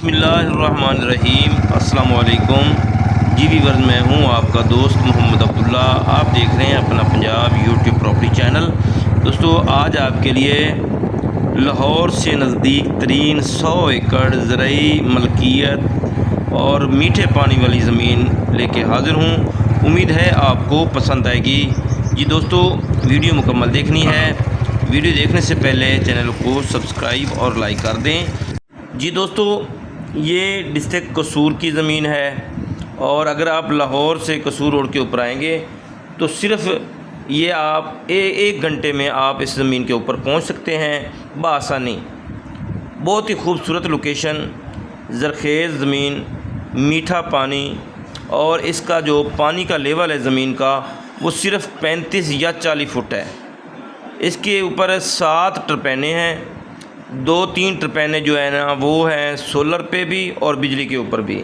بسم اللہ الرحمن الرحیم، السلام علیکم جی ویورز، میں ہوں آپ کا دوست محمد عبداللہ۔ آپ دیکھ رہے ہیں اپنا پنجاب یوٹیوب پراپرٹی چینل۔ دوستو، آج آپ کے لیے لاہور سے نزدیک ترین 100 ایکڑ زرعی ملکیت اور میٹھے پانی والی زمین لے کے حاضر ہوں۔ امید ہے آپ کو پسند آئے گی۔ جی دوستو، ویڈیو مکمل دیکھنی ہے۔ ویڈیو دیکھنے سے پہلے چینل کو سبسکرائب اور لائک کر دیں۔ جی دوستو، یہ ڈسٹرکٹ قصور کی زمین ہے، اور اگر آپ لاہور سے قصور روڈ کے اوپر آئیں گے تو صرف یہ آپ ایک گھنٹے میں آپ اس زمین کے اوپر پہنچ سکتے ہیں بآسانی۔ بہت ہی خوبصورت لوکیشن، زرخیز زمین، میٹھا پانی، اور اس کا جو پانی کا لیول ہے زمین کا وہ صرف 35 یا 40 فٹ ہے۔ اس کے اوپر 7 ٹرپینے ہیں۔ 2-3 ٹرپینے جو ہیں نا وہ ہیں سولر پہ بھی اور بجلی کے اوپر بھی،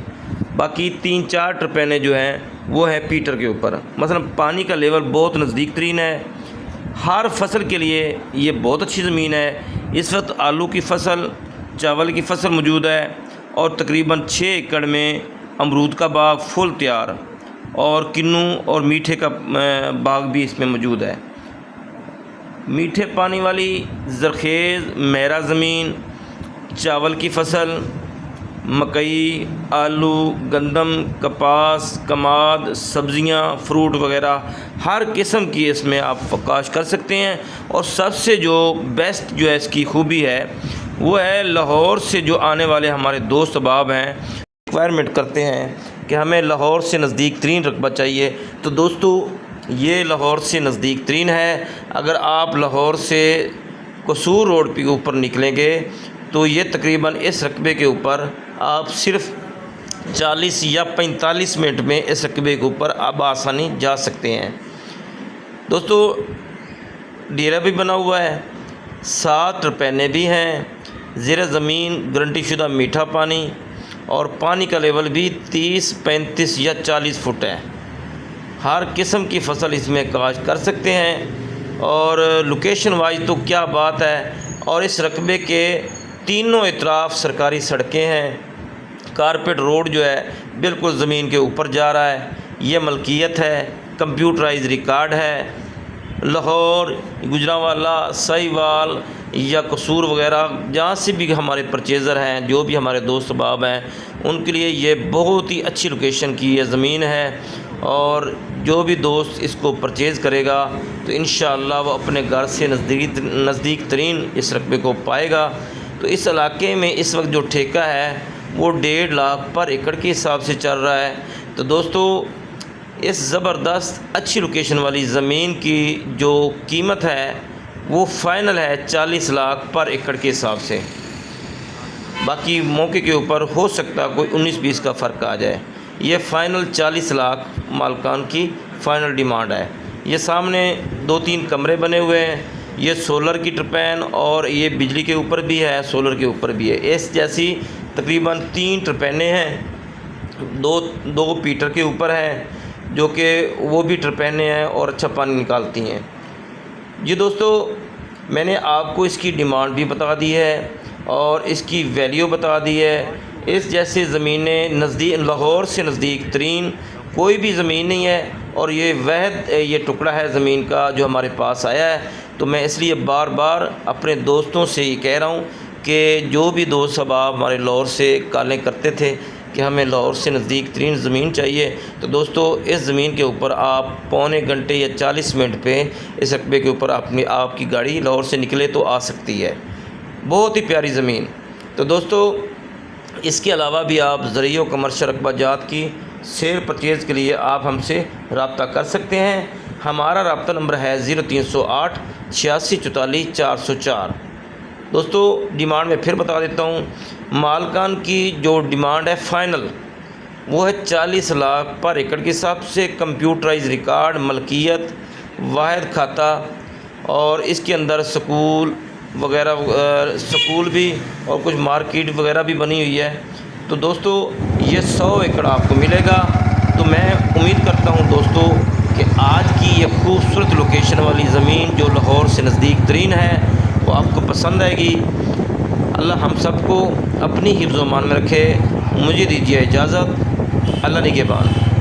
باقی 3-4 ٹرپینے جو ہیں وہ ہیں پیٹر کے اوپر۔ مثلا پانی کا لیول بہت نزدیک ترین ہے۔ ہر فصل کے لیے یہ بہت اچھی زمین ہے۔ اس وقت آلو کی فصل، چاول کی فصل موجود ہے، اور تقریباً 6 ایکڑ میں امرود کا باغ فل تیار، اور کنوں اور میٹھے کا باغ بھی اس میں موجود ہے۔ میٹھے پانی والی زرخیز میرا زمین، چاول کی فصل، مکئی، آلو، گندم، کپاس، کماد، سبزیاں، فروٹ وغیرہ ہر قسم کی اس میں آپ کاشت کر سکتے ہیں۔ اور سب سے جو بیسٹ جو ہے اس کی خوبی ہے وہ ہے لاہور سے جو آنے والے ہمارے دوست احباب ہیں ریکوائرمنٹ کرتے ہیں کہ ہمیں لاہور سے نزدیک ترین رقبہ چاہیے، تو دوستو یہ لاہور سے نزدیک ترین ہے۔ اگر آپ لاہور سے قصور روڈ کے اوپر نکلیں گے تو یہ تقریباً اس رقبے کے اوپر آپ صرف 40 یا 45 منٹ میں اس رقبے کے اوپر آپ آسانی جا سکتے ہیں۔ دوستو، ڈیرا بھی بنا ہوا ہے، 7 ٹرپینے بھی ہیں، زیر زمین گارنٹی شدہ میٹھا پانی، اور پانی کا لیول بھی 30، 35 یا 40 فٹ ہے۔ ہر قسم کی فصل اس میں کاشت کر سکتے ہیں، اور لوکیشن وائز تو کیا بات ہے۔ اور اس رقبے کے تینوں اطراف سرکاری سڑکیں ہیں۔ کارپیٹ روڈ جو ہے بالکل زمین کے اوپر جا رہا ہے۔ یہ ملکیت ہے، کمپیوٹرائز ریکارڈ ہے۔ لاہور، گجرانوالہ، سہیوال یا قصور وغیرہ جہاں سے بھی ہمارے پرچیزر ہیں، جو بھی ہمارے دوست احباب ہیں، ان کے لیے یہ بہت ہی اچھی لوکیشن کی یہ زمین ہے۔ اور جو بھی دوست اس کو پرچیز کرے گا تو انشاءاللہ وہ اپنے گھر سے نزدیک ترین اس رقبے کو پائے گا۔ تو اس علاقے میں اس وقت جو ٹھیکہ ہے وہ 1.5 لاکھ پر ایکڑ کے حساب سے چل رہا ہے۔ تو دوستو، اس زبردست اچھی لوکیشن والی زمین کی جو قیمت ہے وہ فائنل ہے 40 لاکھ پر ایکڑ کے حساب سے۔ باقی موقع کے اوپر ہو سکتا ہے کوئی 19-20 کا فرق آ جائے۔ یہ فائنل 40 لاکھ مالکان کی فائنل ڈیمانڈ ہے۔ یہ سامنے 2-3 کمرے بنے ہوئے ہیں۔ یہ سولر کی ٹرپین، اور یہ بجلی کے اوپر بھی ہے، سولر کے اوپر بھی ہے۔ اس جیسی تقریباً 3 ٹرپینے ہیں، دو پیٹر کے اوپر ہیں، جو کہ وہ بھی ٹرپینے ہیں اور اچھا پانی نکالتی ہیں۔ جی دوستو، میں نے آپ کو اس کی ڈیمانڈ بھی بتا دی ہے اور اس کی ویلیو بتا دی ہے۔ اس جیسے زمینیں لاہور سے نزدیک ترین کوئی بھی زمین نہیں ہے، اور یہ ٹکڑا ہے زمین کا جو ہمارے پاس آیا ہے۔ تو میں اس لیے بار بار اپنے دوستوں سے یہ کہہ رہا ہوں کہ جو بھی دوست احباب ہمارے لاہور سے کالیں کرتے تھے کہ ہمیں لاہور سے نزدیک ترین زمین چاہیے، تو دوستو اس زمین کے اوپر آپ پونے گھنٹے یا 40 منٹ پہ اس رقبے کے اوپر آپ کی گاڑی لاہور سے نکلے تو آ سکتی ہے۔ بہت ہی پیاری زمین۔ تو دوستو، اس کے علاوہ بھی آپ زرعی و کمرشل رقبہ جات کی سیل پرچیز کے لیے آپ ہم سے رابطہ کر سکتے ہیں۔ ہمارا رابطہ نمبر ہے 0308 86 44 404۔ دوستو، ڈیمانڈ میں پھر بتا دیتا ہوں۔ مالکان کی جو ڈیمانڈ ہے فائنل وہ ہے 40 لاکھ پر ایکڑ کے حساب سے، کمپیوٹرائز ریکارڈ، ملکیت، واحد کھاتہ، اور اس کے اندر سکول وغیرہ، سکول بھی اور کچھ مارکیٹ وغیرہ بھی بنی ہوئی ہے۔ تو دوستو، یہ 100 ایکڑ آپ کو ملے گا۔ تو میں امید کرتا ہوں دوستو کہ آج کی یہ خوبصورت لوکیشن والی زمین جو لاہور سے نزدیک ترین ہے وہ آپ کو پسند آئے گی۔ اللہ ہم سب کو اپنی حفظ و امان میں رکھے۔ مجھے دیجیے اجازت، اللہ نگہبان۔